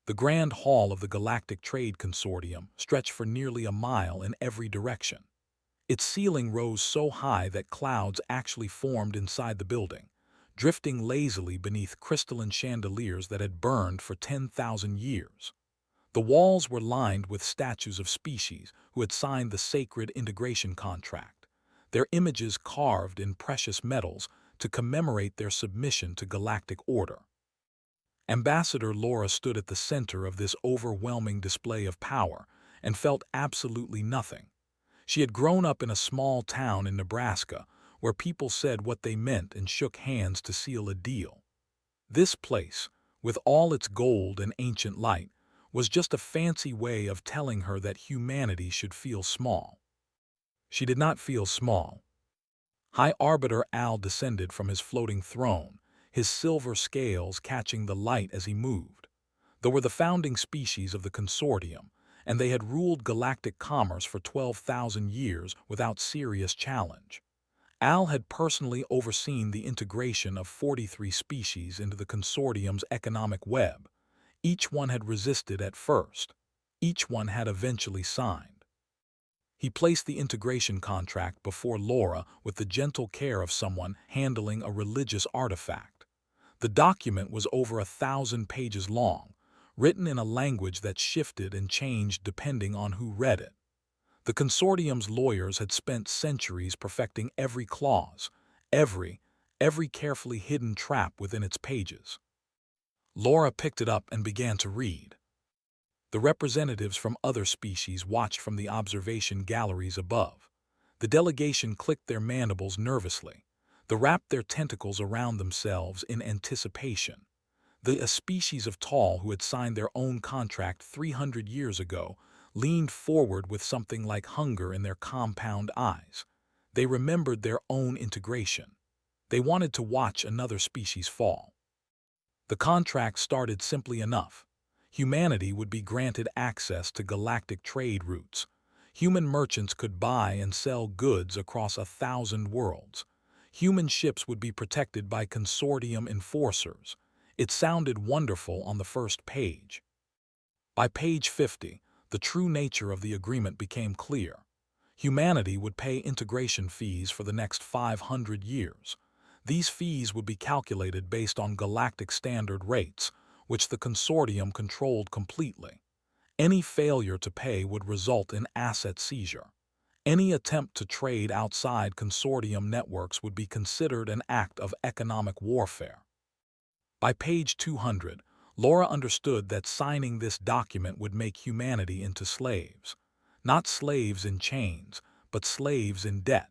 The Grand Hall of the Galactic Trade Consortium stretched for nearly a mile in every direction. Its ceiling rose so high that clouds actually formed inside the building, drifting lazily beneath crystalline chandeliers that had burned for 10,000 years. The walls were lined with statues of species who had signed the sacred integration contract, their images carved in precious metals to commemorate their submission to galactic order. Ambassador Laura stood at the center of this overwhelming display of power and felt absolutely nothing. She had grown up in a small town in Nebraska where people said what they meant and shook hands to seal a deal. This place, with all its gold and ancient light, was just a fancy way of telling her that humanity should feel small. She did not feel small. High Arbiter Al descended from his floating throne, his silver scales catching the light as he moved. They were the founding species of the consortium, and they had ruled galactic commerce for 12,000 years without serious challenge. Al had personally overseen the integration of 43 species into the consortium's economic web. Each one had resisted at first. Each one had eventually signed. He placed the integration contract before Laura with the gentle care of someone handling a religious artifact. The document was over 1,000 pages long, written in a language that shifted and changed depending on who read it. The consortium's lawyers had spent centuries perfecting every clause, every carefully hidden trap within its pages. Laura picked it up and began to read. The representatives from other species watched from the observation galleries above. The delegation clicked their mandibles nervously. They wrapped their tentacles around themselves in anticipation. A species of tall who had signed their own contract 300 years ago leaned forward with something like hunger in their compound eyes. They remembered their own integration. They wanted to watch another species fall. The contract started simply enough. Humanity would be granted access to galactic trade routes. Human merchants could buy and sell goods across 1,000 worlds. Human ships would be protected by consortium enforcers. It sounded wonderful on the first page. By page 50, the true nature of the agreement became clear. Humanity would pay integration fees for the next 500 years. These fees would be calculated based on galactic standard rates, which the consortium controlled completely. Any failure to pay would result in asset seizure. Any attempt to trade outside consortium networks would be considered an act of economic warfare. By page 200, Laura understood that signing this document would make humanity into slaves. Not slaves in chains, but slaves in debt.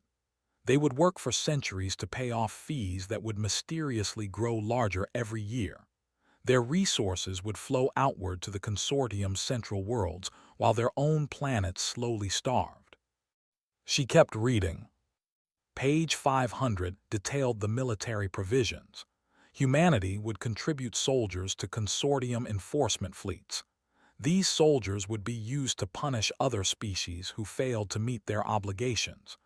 They would work for centuries to pay off fees that would mysteriously grow larger every year. Their resources would flow outward to the consortium's central worlds, while their own planets slowly starved. She kept reading. Page 500 detailed the military provisions. Humanity would contribute soldiers to consortium enforcement fleets. These soldiers would be used to punish other species who failed to meet their obligations.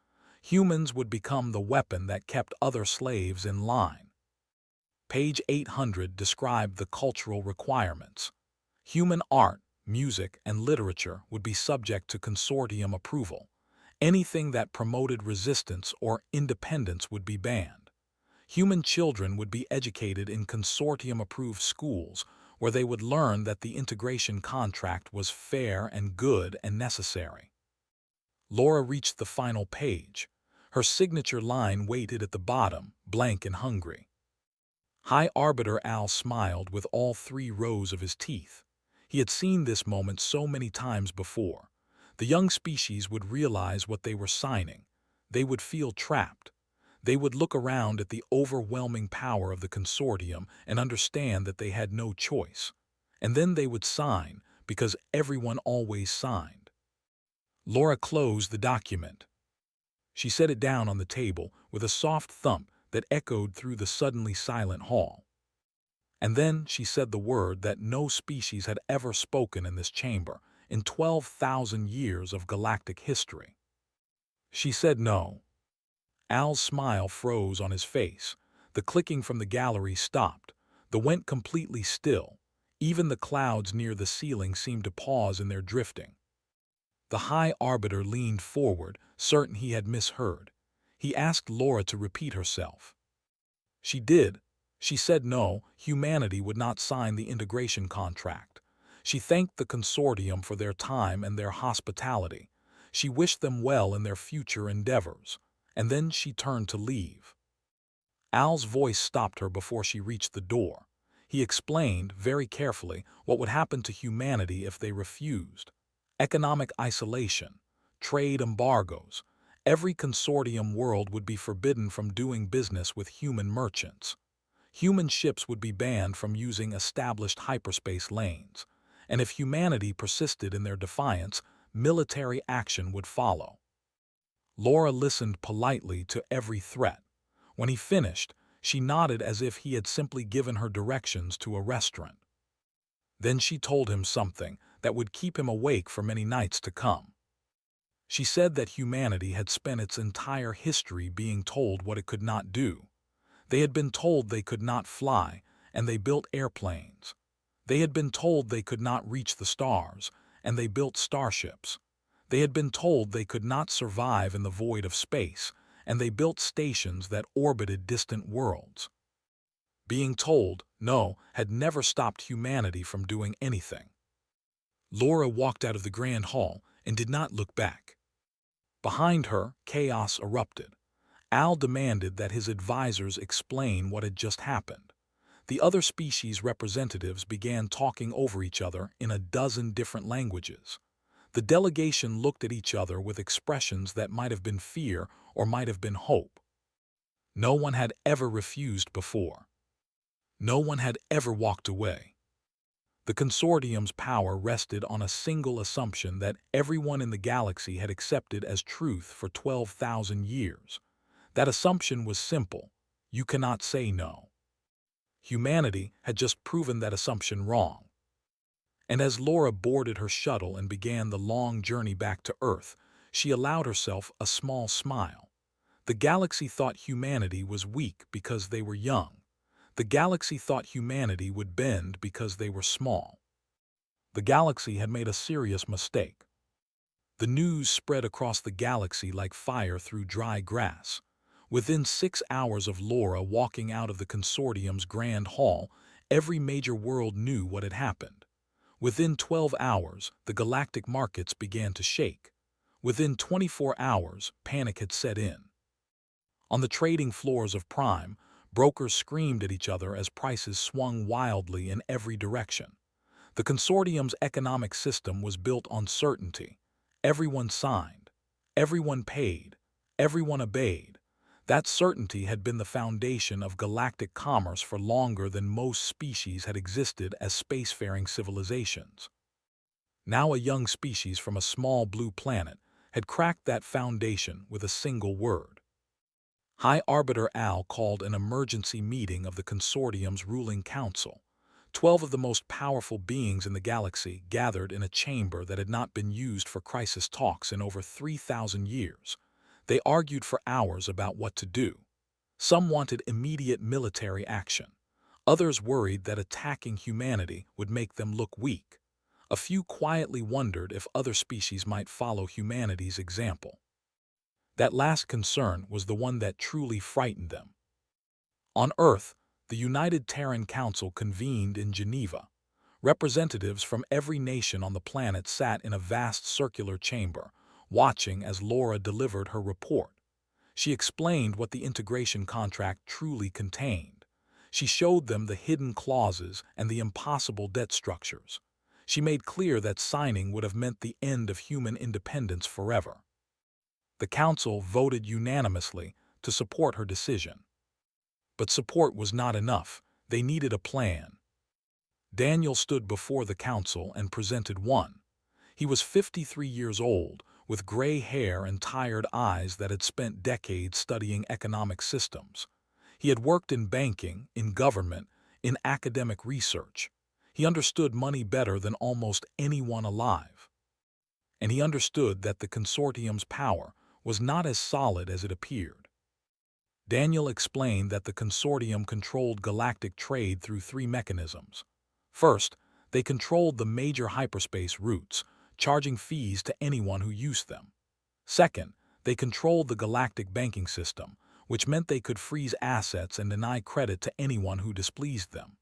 Humans would become the weapon that kept other slaves in line. Page 800 described the cultural requirements. Human art, music, and literature would be subject to consortium approval. Anything that promoted resistance or independence would be banned. Human children would be educated in consortium-approved schools, where they would learn that the integration contract was fair and good and necessary. Laura reached the final page. Her signature line waited at the bottom, blank and hungry. High Arbiter Al smiled with all 3 rows of his teeth. He had seen this moment so many times before. The young species would realize what they were signing. They would feel trapped. They would look around at the overwhelming power of the consortium and understand that they had no choice. And then they would sign, because everyone always signed. Laura closed the document. She set it down on the table with a soft thump that echoed through the suddenly silent hall. And then she said the word that no species had ever spoken in this chamber in 12,000 years of galactic history. She said no. Al's smile froze on his face. The clicking from the gallery stopped. The went completely still. Even the clouds near the ceiling seemed to pause in their drifting. The High Arbiter leaned forward, certain he had misheard. He asked Laura to repeat herself. She did. She said no, humanity would not sign the integration contract. She thanked the consortium for their time and their hospitality. She wished them well in their future endeavors. And then she turned to leave. Al's voice stopped her before she reached the door. He explained, very carefully, what would happen to humanity if they refused. Economic isolation, trade embargoes. Every consortium world would be forbidden from doing business with human merchants. Human ships would be banned from using established hyperspace lanes. And if humanity persisted in their defiance, military action would follow. Laura listened politely to every threat. When he finished, she nodded as if he had simply given her directions to a restaurant. Then she told him something that would keep him awake for many nights to come. She said that humanity had spent its entire history being told what it could not do. They had been told they could not fly, and they built airplanes. They had been told they could not reach the stars, and they built starships. They had been told they could not survive in the void of space, and they built stations that orbited distant worlds. Being told no had never stopped humanity from doing anything. Laura walked out of the grand hall and did not look back. Behind her, chaos erupted. Al demanded that his advisors explain what had just happened. The other species representatives began talking over each other in a dozen different languages. The delegation looked at each other with expressions that might have been fear or might have been hope. No one had ever refused before. No one had ever walked away. The consortium's power rested on a single assumption that everyone in the galaxy had accepted as truth for 12,000 years. That assumption was simple: you cannot say no. Humanity had just proven that assumption wrong. And as Laura boarded her shuttle and began the long journey back to Earth, she allowed herself a small smile. The galaxy thought humanity was weak because they were young. The galaxy thought humanity would bend because they were small. The galaxy had made a serious mistake. The news spread across the galaxy like fire through dry grass. Within 6 hours of Laura walking out of the consortium's grand hall, every major world knew what had happened. Within 12 hours, the galactic markets began to shake. Within 24 hours, panic had set in. On the trading floors of Prime, brokers screamed at each other as prices swung wildly in every direction. The consortium's economic system was built on certainty. Everyone signed. Everyone paid. Everyone obeyed. That certainty had been the foundation of galactic commerce for longer than most species had existed as spacefaring civilizations. Now a young species from a small blue planet had cracked that foundation with a single word. High Arbiter Al called an emergency meeting of the consortium's ruling council. 12 of the most powerful beings in the galaxy gathered in a chamber that had not been used for crisis talks in over 3,000 years. They argued for hours about what to do. Some wanted immediate military action. Others worried that attacking humanity would make them look weak. A few quietly wondered if other species might follow humanity's example. That last concern was the one that truly frightened them. On Earth, the United Terran Council convened in Geneva. Representatives from every nation on the planet sat in a vast circular chamber, watching as Laura delivered her report. She explained what the integration contract truly contained. She showed them the hidden clauses and the impossible debt structures. She made clear that signing would have meant the end of human independence forever. The Council voted unanimously to support her decision. But support was not enough. They needed a plan. Daniel stood before the Council and presented one. He was 53 years old, with gray hair and tired eyes that had spent decades studying economic systems. He had worked in banking, in government, in academic research. He understood money better than almost anyone alive. And he understood that the consortium's power was not as solid as it appeared. Daniel explained that the consortium controlled galactic trade through 3 mechanisms. First, They controlled the major hyperspace routes, charging fees to anyone who used them. Second, they controlled the galactic banking system, which meant they could freeze assets and deny credit to anyone who displeased them.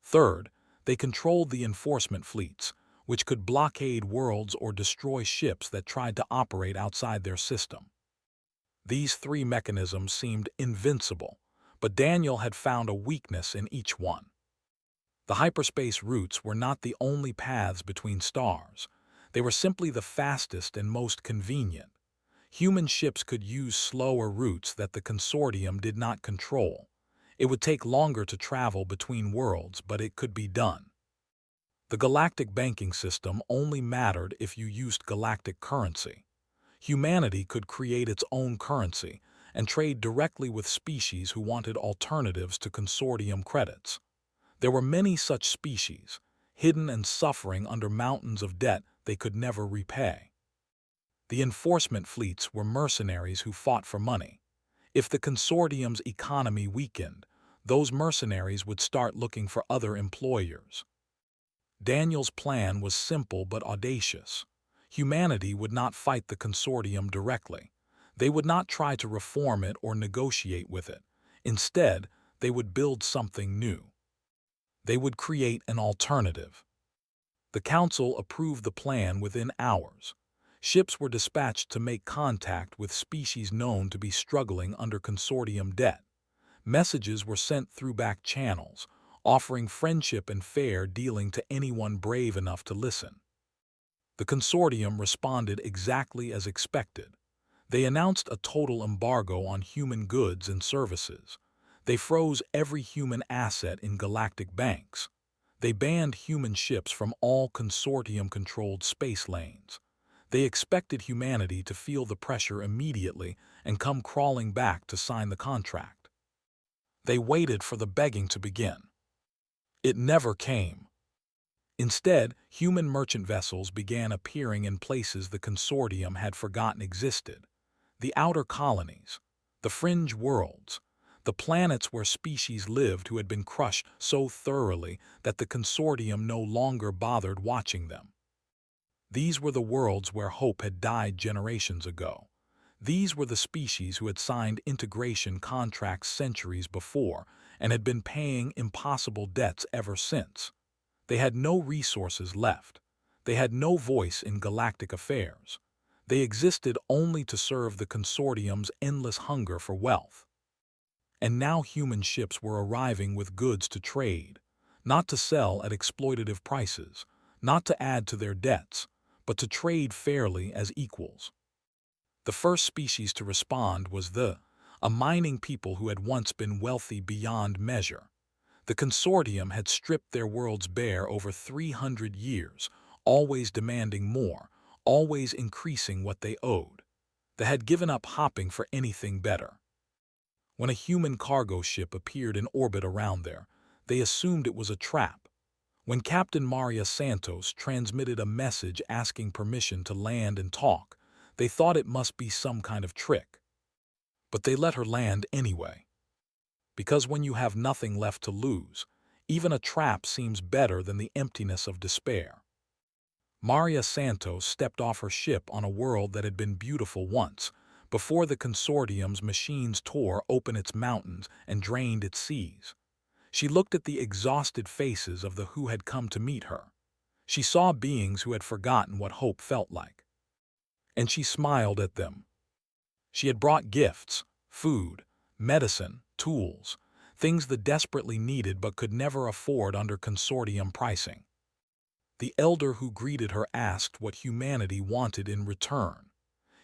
Third, they controlled the enforcement fleets, which could blockade worlds or destroy ships that tried to operate outside their system. These three mechanisms seemed invincible, but Daniel had found a weakness in each one. The hyperspace routes were not the only paths between stars. They were simply the fastest and most convenient. Human ships could use slower routes that the consortium did not control. It would take longer to travel between worlds, but it could be done. The galactic banking system only mattered if you used galactic currency. Humanity could create its own currency and trade directly with species who wanted alternatives to consortium credits. There were many such species, hidden and suffering under mountains of debt they could never repay. The enforcement fleets were mercenaries who fought for money. If the consortium's economy weakened, those mercenaries would start looking for other employers. Daniel's plan was simple but audacious. Humanity would not fight the consortium directly. They would not try to reform it or negotiate with it. Instead, they would build something new. They would create an alternative. The Council approved the plan within hours. Ships were dispatched to make contact with species known to be struggling under consortium debt. Messages were sent through back channels, offering friendship and fair dealing to anyone brave enough to listen. The consortium responded exactly as expected. They announced a total embargo on human goods and services. They froze every human asset in galactic banks. They banned human ships from all consortium-controlled space lanes. They expected humanity to feel the pressure immediately and come crawling back to sign the contract. They waited for the begging to begin. It never came. Instead, human merchant vessels began appearing in places the consortium had forgotten existed. The outer colonies, the fringe worlds, the planets where species lived who had been crushed so thoroughly that the consortium no longer bothered watching them. These were the worlds where hope had died generations ago. These were the species who had signed integration contracts centuries before and had been paying impossible debts ever since. They had no resources left. They had no voice in galactic affairs. They existed only to serve the consortium's endless hunger for wealth. And now human ships were arriving with goods to trade, not to sell at exploitative prices, not to add to their debts, but to trade fairly as equals. The first species to respond was a mining people who had once been wealthy beyond measure. The consortium had stripped their worlds bare over 300 years, always demanding more, always increasing what they owed. They had given up hopping for anything better. When a human cargo ship appeared in orbit around there, they assumed it was a trap. When Captain Maria Santos transmitted a message asking permission to land and talk, they thought it must be some kind of trick. But they let her land anyway. Because when you have nothing left to lose, even a trap seems better than the emptiness of despair. Maria Santos stepped off her ship on a world that had been beautiful once, before the consortium's machines tore open its mountains and drained its seas. She looked at the exhausted faces of the who had come to meet her. She saw beings who had forgotten what hope felt like. And she smiled at them. She had brought gifts, food, medicine, tools, things the desperately needed but could never afford under consortium pricing. The elder who greeted her asked what humanity wanted in return.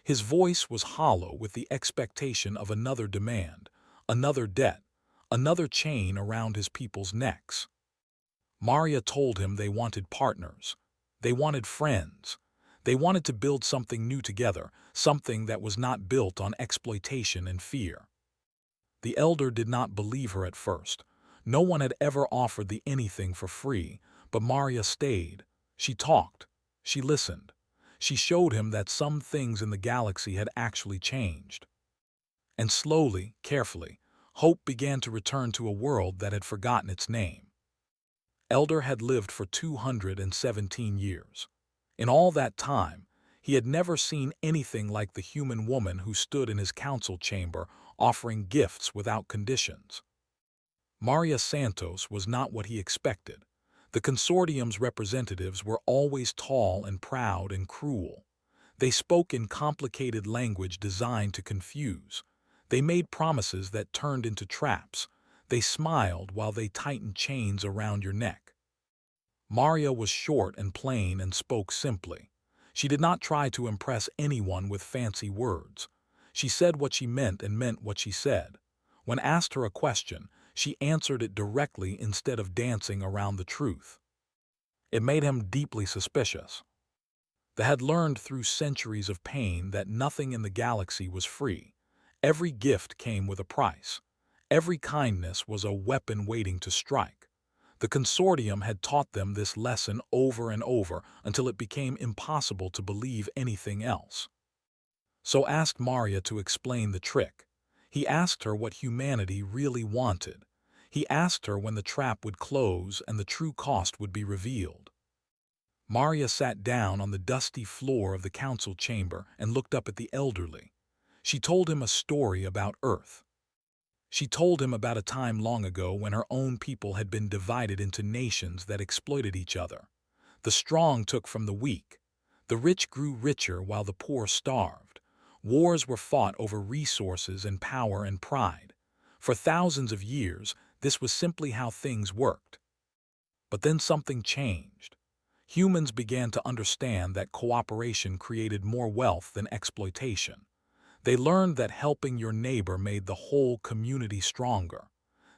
His voice was hollow with the expectation of another demand, another debt, another chain around his people's necks. Maria told him they wanted partners. They wanted friends. They wanted to build something new together, something that was not built on exploitation and fear. The elder did not believe her at first. No one had ever offered the anything for free, but Maria stayed. She talked. She listened. She showed him that some things in the galaxy had actually changed. And slowly, carefully, hope began to return to a world that had forgotten its name. Elder had lived for 217 years. In all that time, he had never seen anything like the human woman who stood in his council chamber offering gifts without conditions. Maria Santos was not what he expected. The consortium's representatives were always tall and proud and cruel. They spoke in complicated language designed to confuse. They made promises that turned into traps. They smiled while they tightened chains around your neck. Maria was short and plain and spoke simply. She did not try to impress anyone with fancy words. She said what she meant and meant what she said. When asked her a question, she answered it directly instead of dancing around the truth. It made him deeply suspicious. They had learned through centuries of pain that nothing in the galaxy was free. Every gift came with a price. Every kindness was a weapon waiting to strike. The consortium had taught them this lesson over and over until it became impossible to believe anything else. So asked Maria to explain the trick. He asked her what humanity really wanted. He asked her when the trap would close and the true cost would be revealed. Maria sat down on the dusty floor of the council chamber and looked up at the elderly. She told him a story about Earth. She told him about a time long ago when her own people had been divided into nations that exploited each other. The strong took from the weak. The rich grew richer while the poor starved. Wars were fought over resources and power and pride. For thousands of years, this was simply how things worked. But then something changed. Humans began to understand that cooperation created more wealth than exploitation. They learned that helping your neighbor made the whole community stronger.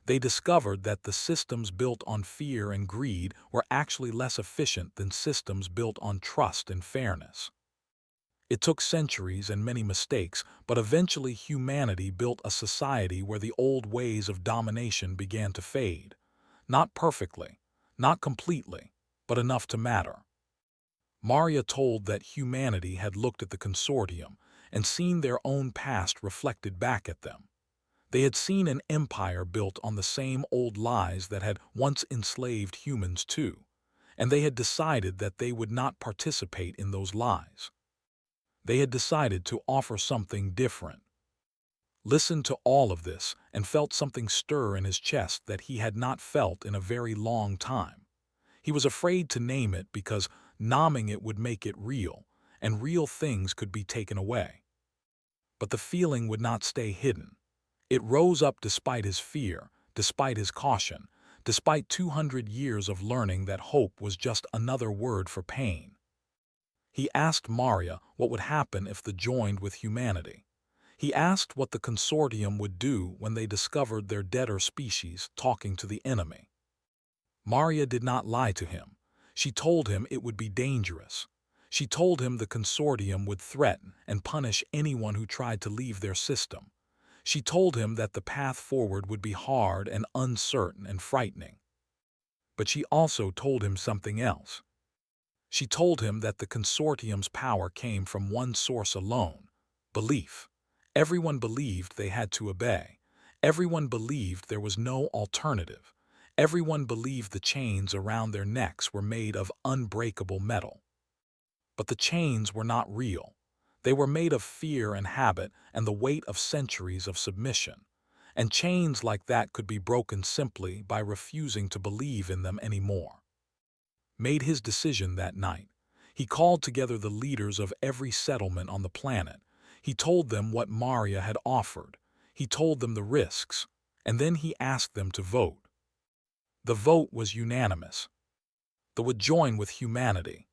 They discovered that the systems built on fear and greed were actually less efficient than systems built on trust and fairness. It took centuries and many mistakes, but eventually humanity built a society where the old ways of domination began to fade. Not perfectly, not completely, but enough to matter. Maria told that humanity had looked at the consortium and seen their own past reflected back at them. They had seen an empire built on the same old lies that had once enslaved humans too, and they had decided that they would not participate in those lies. They had decided to offer something different. Listened to all of this and felt something stir in his chest that he had not felt in a very long time. He was afraid to name it because naming it would make it real, and real things could be taken away. But the feeling would not stay hidden. It rose up despite his fear, despite his caution, despite 200 years of learning that hope was just another word for pain. He asked Maria what would happen if they joined with humanity. He asked what the consortium would do when they discovered their debtor species talking to the enemy. Maria did not lie to him. She told him it would be dangerous. She told him the consortium would threaten and punish anyone who tried to leave their system. She told him that the path forward would be hard and uncertain and frightening. But she also told him something else. She told him that the consortium's power came from one source alone: belief. Everyone believed they had to obey. Everyone believed there was no alternative. Everyone believed the chains around their necks were made of unbreakable metal. But the chains were not real. They were made of fear and habit and the weight of centuries of submission. And chains like that could be broken simply by refusing to believe in them anymore. Made his decision that night. He called together the leaders of every settlement on the planet. He told them what Maria had offered. He told them the risks. And then he asked them to vote. The vote was unanimous. They would join with humanity.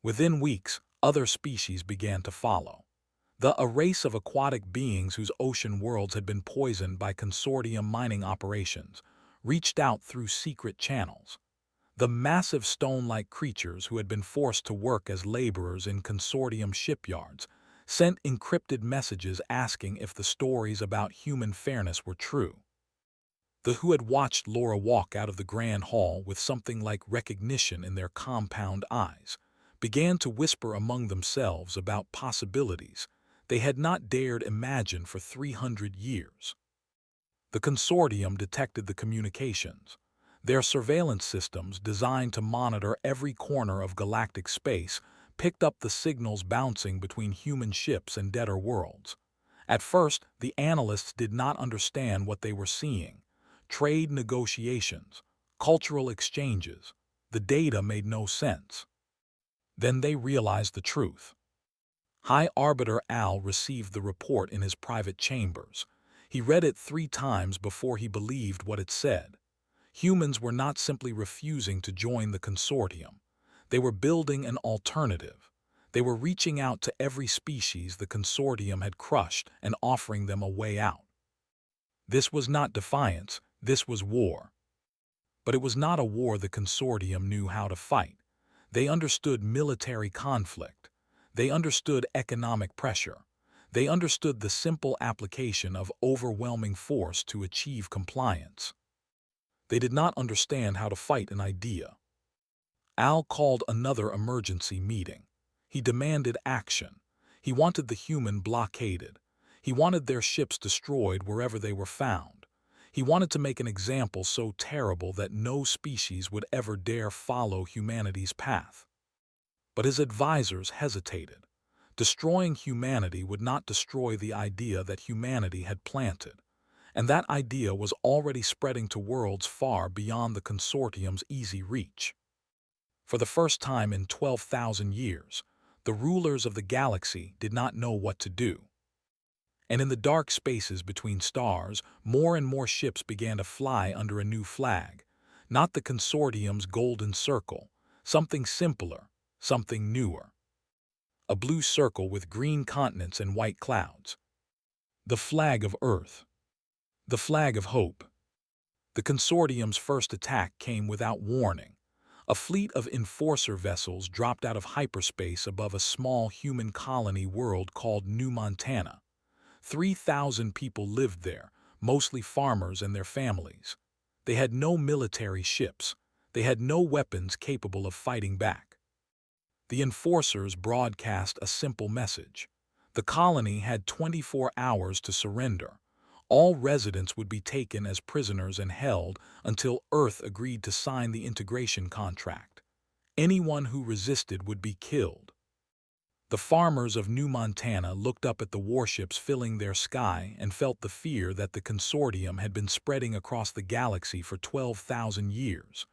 Within weeks, other species began to follow. A race of aquatic beings whose ocean worlds had been poisoned by consortium mining operations reached out through secret channels. The massive stone-like creatures who had been forced to work as laborers in consortium shipyards sent encrypted messages asking if the stories about human fairness were true. The who had watched Laura walk out of the grand hall with something like recognition in their compound eyes began to whisper among themselves about possibilities they had not dared imagine for 300 years. The consortium detected the communications. Their surveillance systems, designed to monitor every corner of galactic space, picked up the signals bouncing between human ships and debtor worlds. At first, the analysts did not understand what they were seeing. Trade negotiations, cultural exchanges. The data made no sense. Then they realized the truth. High Arbiter Al received the report in his private chambers. He read it 3 times before he believed what it said. Humans were not simply refusing to join the consortium. They were building an alternative. They were reaching out to every species the consortium had crushed and offering them a way out. This was not defiance, this was war. But it was not a war the consortium knew how to fight. They understood military conflict. They understood economic pressure. They understood the simple application of overwhelming force to achieve compliance. They did not understand how to fight an idea. Al called another emergency meeting. He demanded action. He wanted the human blockaded. He wanted their ships destroyed wherever they were found. He wanted to make an example so terrible that no species would ever dare follow humanity's path. But his advisors hesitated. Destroying humanity would not destroy the idea that humanity had planted, and that idea was already spreading to worlds far beyond the consortium's easy reach. For the first time in 12,000 years, the rulers of the galaxy did not know what to do. And in the dark spaces between stars, more and more ships began to fly under a new flag, not the consortium's golden circle, something simpler, something newer. A blue circle with green continents and white clouds. The flag of Earth. The flag of hope. The consortium's first attack came without warning. A fleet of enforcer vessels dropped out of hyperspace above a small human colony world called New Montana. 3,000 people lived there, mostly farmers and their families. They had no military ships. They had no weapons capable of fighting back. The enforcers broadcast a simple message. The colony had 24 hours to surrender. All residents would be taken as prisoners and held until Earth agreed to sign the integration contract. Anyone who resisted would be killed. The farmers of New Montana looked up at the warships filling their sky and felt the fear that the consortium had been spreading across the galaxy for 12,000 years.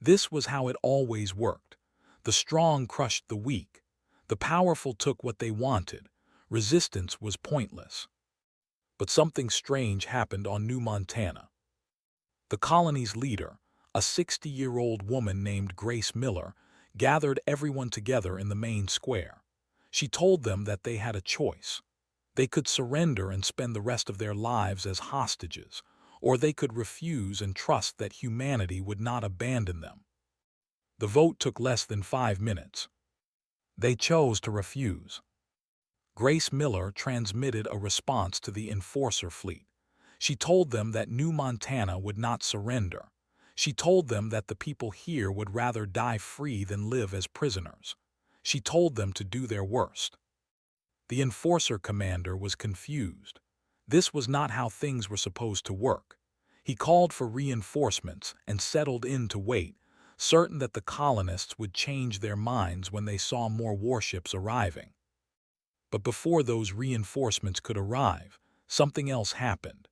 This was how it always worked. The strong crushed the weak. The powerful took what they wanted. Resistance was pointless. But something strange happened on New Montana. The colony's leader, a 60-year-old woman named Grace Miller, gathered everyone together in the main square. She told them that they had a choice. They could surrender and spend the rest of their lives as hostages, or they could refuse and trust that humanity would not abandon them. The vote took less than 5 minutes. They chose to refuse. Grace Miller transmitted a response to the enforcer fleet. She told them that New Montana would not surrender. She told them that the people here would rather die free than live as prisoners. She told them to do their worst. The enforcer commander was confused. This was not how things were supposed to work. He called for reinforcements and settled in to wait, certain that the colonists would change their minds when they saw more warships arriving. But before those reinforcements could arrive, something else happened.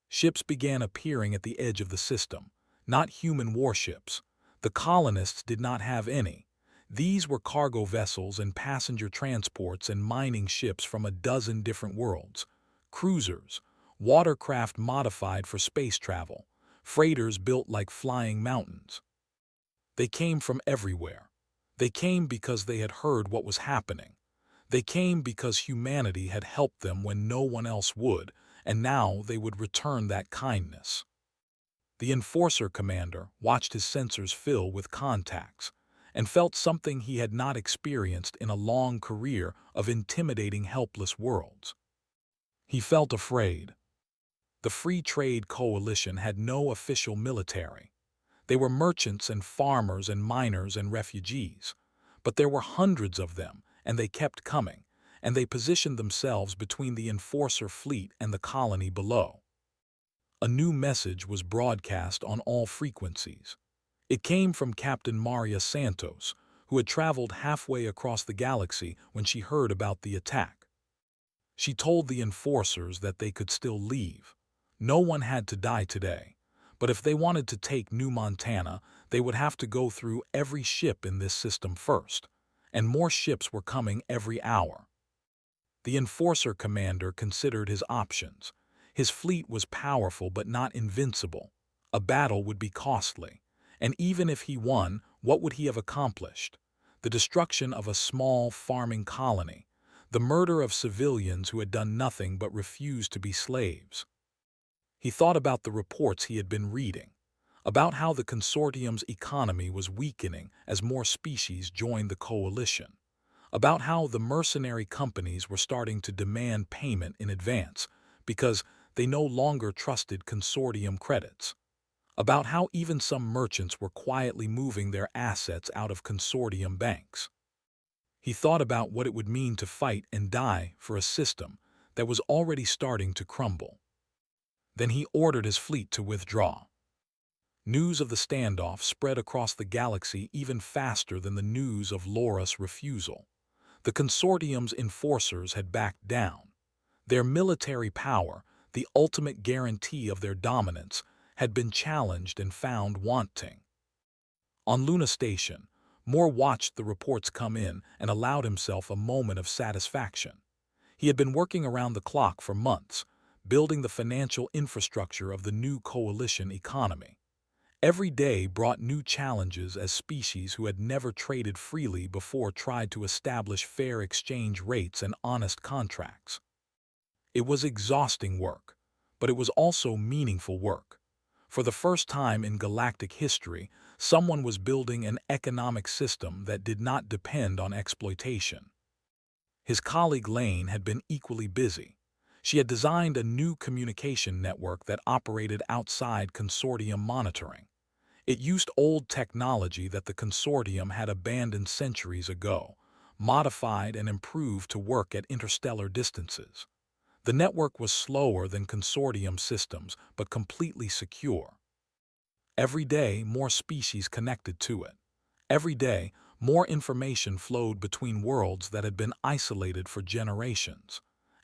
Ships began appearing at the edge of the system, not human warships. The colonists did not have any. These were cargo vessels and passenger transports and mining ships from a dozen different worlds. Cruisers, watercraft modified for space travel, freighters built like flying mountains. They came from everywhere. They came because they had heard what was happening. They came because humanity had helped them when no one else would, and now they would return that kindness. The enforcer commander watched his sensors fill with contacts and felt something he had not experienced in a long career of intimidating helpless worlds. He felt afraid. The Free Trade Coalition had no official military. They were merchants and farmers and miners and refugees. But there were hundreds of them, and they kept coming, and they positioned themselves between the enforcer fleet and the colony below. A new message was broadcast on all frequencies. It came from Captain Maria Santos, who had traveled halfway across the galaxy when she heard about the attack. She told the enforcers that they could still leave. No one had to die today, but if they wanted to take New Montana, they would have to go through every ship in this system first, and more ships were coming every hour. The enforcer commander considered his options. His fleet was powerful but not invincible. A battle would be costly, and even if he won, what would he have accomplished? The destruction of a small farming colony, the murder of civilians who had done nothing but refuse to be slaves. He thought about the reports he had been reading, about how the consortium's economy was weakening as more species joined the coalition, about how the mercenary companies were starting to demand payment in advance because they no longer trusted consortium credits, about how even some merchants were quietly moving their assets out of consortium banks. He thought about what it would mean to fight and die for a system that was already starting to crumble. Then he ordered his fleet to withdraw. News of the standoff spread across the galaxy even faster than the news of Laura's refusal. The consortium's enforcers had backed down. Their military power, the ultimate guarantee of their dominance, had been challenged and found wanting. On Luna Station, Moore watched the reports come in and allowed himself a moment of satisfaction. He had been working around the clock for months, building the financial infrastructure of the new coalition economy. Every day brought new challenges as species who had never traded freely before tried to establish fair exchange rates and honest contracts. It was exhausting work, but it was also meaningful work. For the first time in galactic history, someone was building an economic system that did not depend on exploitation. His colleague Lane had been equally busy. She had designed a new communication network that operated outside consortium monitoring. It used old technology that the consortium had abandoned centuries ago, modified and improved to work at interstellar distances. The network was slower than consortium systems, but completely secure. Every day, more species connected to it. Every day, more information flowed between worlds that had been isolated for generations.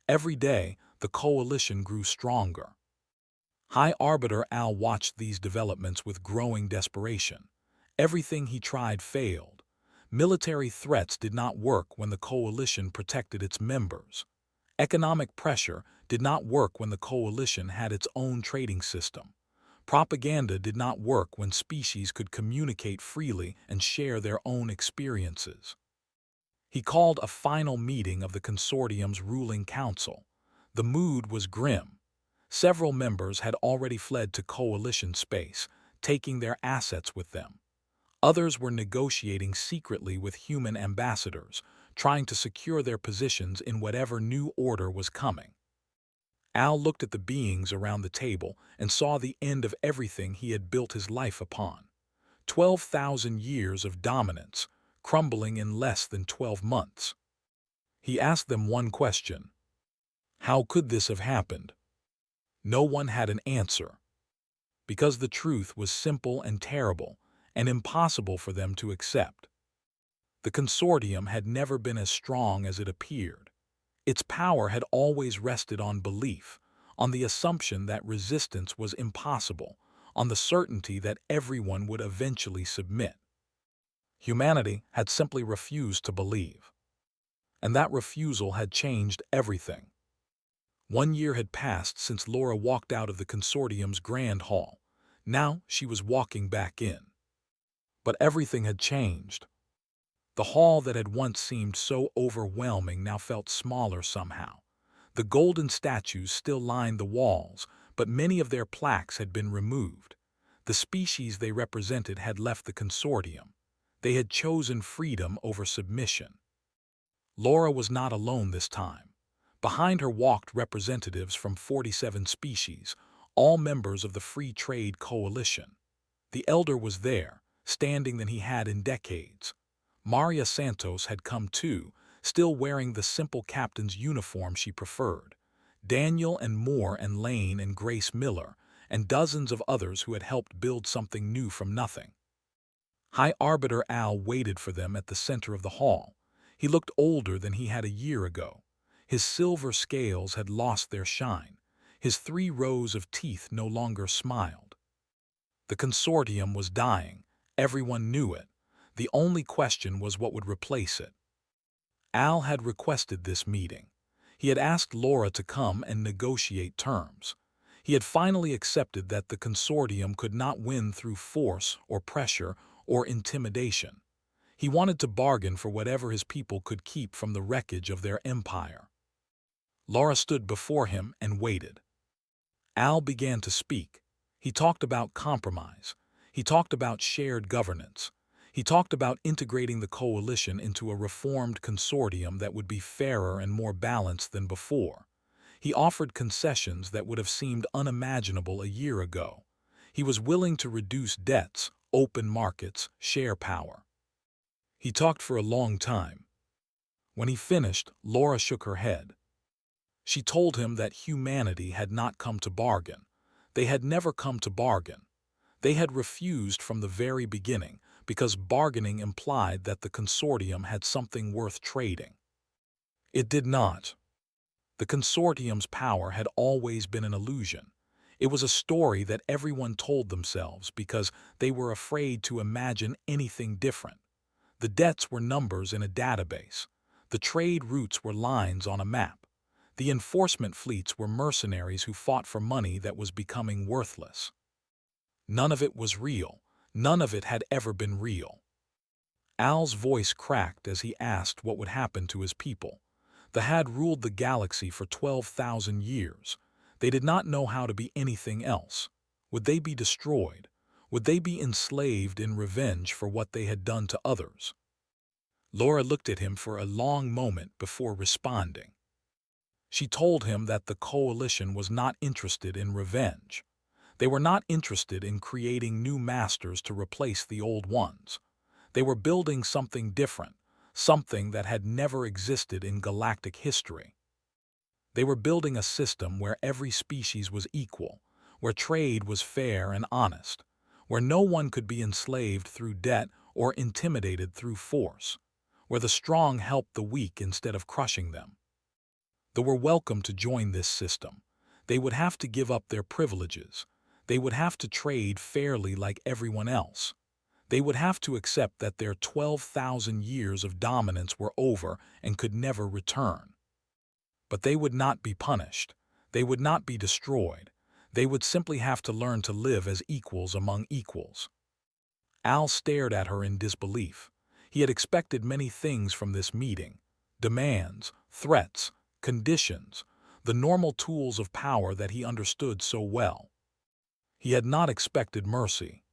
Every day, the coalition grew stronger. High Arbiter Al watched these developments with growing desperation. Everything he tried failed. Military threats did not work when the coalition protected its members. Economic pressure did not work when the coalition had its own trading system. Propaganda did not work when species could communicate freely and share their own experiences. He called a final meeting of the consortium's ruling council. The mood was grim. Several members had already fled to coalition space, taking their assets with them. Others were negotiating secretly with human ambassadors, trying to secure their positions in whatever new order was coming. Al looked at the beings around the table and saw the end of everything he had built his life upon. 12,000 years of dominance, crumbling in less than 12 months. He asked them one question. How could this have happened? No one had an answer. Because the truth was simple and terrible, and impossible for them to accept. The consortium had never been as strong as it appeared. Its power had always rested on belief, on the assumption that resistance was impossible, on the certainty that everyone would eventually submit. Humanity had simply refused to believe. And that refusal had changed everything. 1 year had passed since Laura walked out of the consortium's grand hall. Now she was walking back in. But everything had changed. The hall that had once seemed so overwhelming now felt smaller somehow. The golden statues still lined the walls, but many of their plaques had been removed. The species they represented had left the consortium. They had chosen freedom over submission. Laura was not alone this time. Behind her walked representatives from 47 species, all members of the Free Trade Coalition. The elder was there, standing than he had in decades. Maria Santos had come too, still wearing the simple captain's uniform she preferred. Daniel and Moore and Lane and Grace Miller, and dozens of others who had helped build something new from nothing. High Arbiter Al waited for them at the center of the hall. He looked older than he had a year ago. His silver scales had lost their shine. His 3 rows of teeth no longer smiled. The consortium was dying. Everyone knew it. The only question was what would replace it. Al had requested this meeting. He had asked Laura to come and negotiate terms. He had finally accepted that the consortium could not win through force or pressure or intimidation. He wanted to bargain for whatever his people could keep from the wreckage of their empire. Laura stood before him and waited. Al began to speak. He talked about compromise. He talked about shared governance. He talked about integrating the coalition into a reformed consortium that would be fairer and more balanced than before. He offered concessions that would have seemed unimaginable a year ago. He was willing to reduce debts, open markets, share power. He talked for a long time. When he finished, Laura shook her head. She told him that humanity had not come to bargain. They had never come to bargain. They had refused from the very beginning because bargaining implied that the consortium had something worth trading. It did not. The consortium's power had always been an illusion. It was a story that everyone told themselves because they were afraid to imagine anything different. The debts were numbers in a database. The trade routes were lines on a map. The enforcement fleets were mercenaries who fought for money that was becoming worthless. None of it was real. None of it had ever been real. Al's voice cracked as he asked what would happen to his people. The had ruled the galaxy for 12,000 years. They did not know how to be anything else. Would they be destroyed? Would they be enslaved in revenge for what they had done to others? Laura looked at him for a long moment before responding. She told him that the coalition was not interested in revenge. They were not interested in creating new masters to replace the old ones. They were building something different, something that had never existed in galactic history. They were building a system where every species was equal, where trade was fair and honest, where no one could be enslaved through debt or intimidated through force, where the strong helped the weak instead of crushing them. They were welcome to join this system. They would have to give up their privileges. They would have to trade fairly like everyone else. They would have to accept that their 12,000 years of dominance were over and could never return. But they would not be punished. They would not be destroyed. They would simply have to learn to live as equals among equals. Al stared at her in disbelief. He had expected many things from this meeting: demands, threats, conditions, the normal tools of power that he understood so well. He had not expected mercy.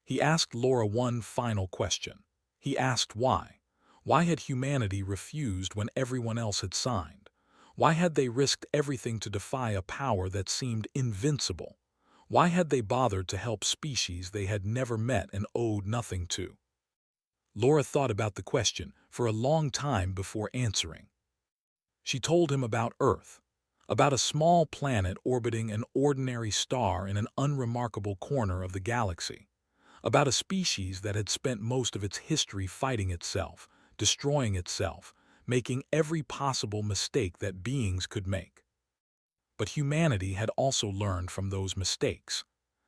He asked Laura one final question. He asked why. Why had humanity refused when everyone else had signed? Why had they risked everything to defy a power that seemed invincible? Why had they bothered to help species they had never met and owed nothing to? Laura thought about the question for a long time before answering. She told him about Earth, about a small planet orbiting an ordinary star in an unremarkable corner of the galaxy, about a species that had spent most of its history fighting itself, destroying itself, making every possible mistake that beings could make. But humanity had also learned from those mistakes.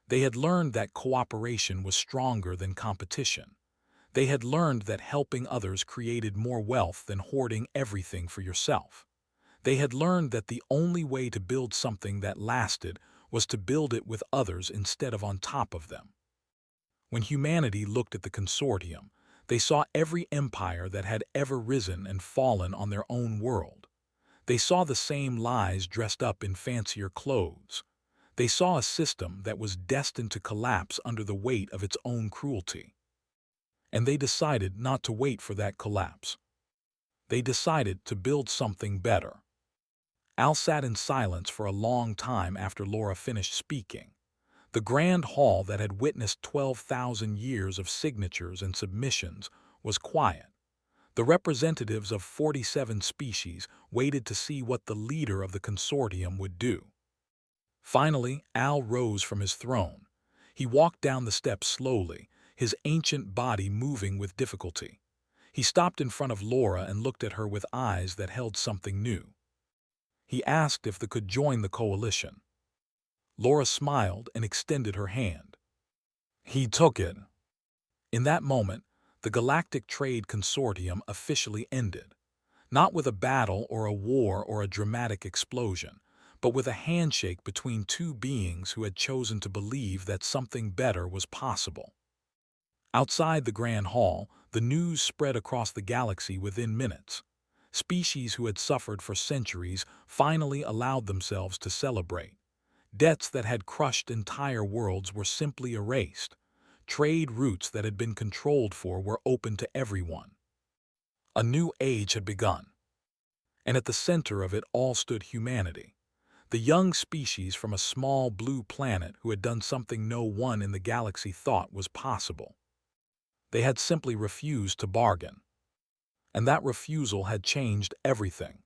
They had learned that cooperation was stronger than competition. They had learned that helping others created more wealth than hoarding everything for yourself. They had learned that the only way to build something that lasted was to build it with others instead of on top of them. When humanity looked at the consortium, they saw every empire that had ever risen and fallen on their own world. They saw the same lies dressed up in fancier clothes. They saw a system that was destined to collapse under the weight of its own cruelty. And they decided not to wait for that collapse. They decided to build something better. Al sat in silence for a long time after Laura finished speaking. The grand hall that had witnessed 12,000 years of signatures and submissions was quiet. The representatives of 47 species waited to see what the leader of the consortium would do. Finally, Al rose from his throne. He walked down the steps slowly, his ancient body moving with difficulty. He stopped in front of Laura and looked at her with eyes that held something new. He asked if they could join the coalition. Laura smiled and extended her hand. He took it. In that moment, the Galactic Trade Consortium officially ended. Not with a battle or a war or a dramatic explosion, but with a handshake between two beings who had chosen to believe that something better was possible. Outside the Grand Hall, the news spread across the galaxy within minutes. Species who had suffered for centuries finally allowed themselves to celebrate. Debts that had crushed entire worlds were simply erased. Trade routes that had been controlled for were open to everyone. A new age had begun. And at the center of it all stood humanity. The young species from a small blue planet who had done something no one in the galaxy thought was possible. They had simply refused to bargain. And that refusal had changed everything.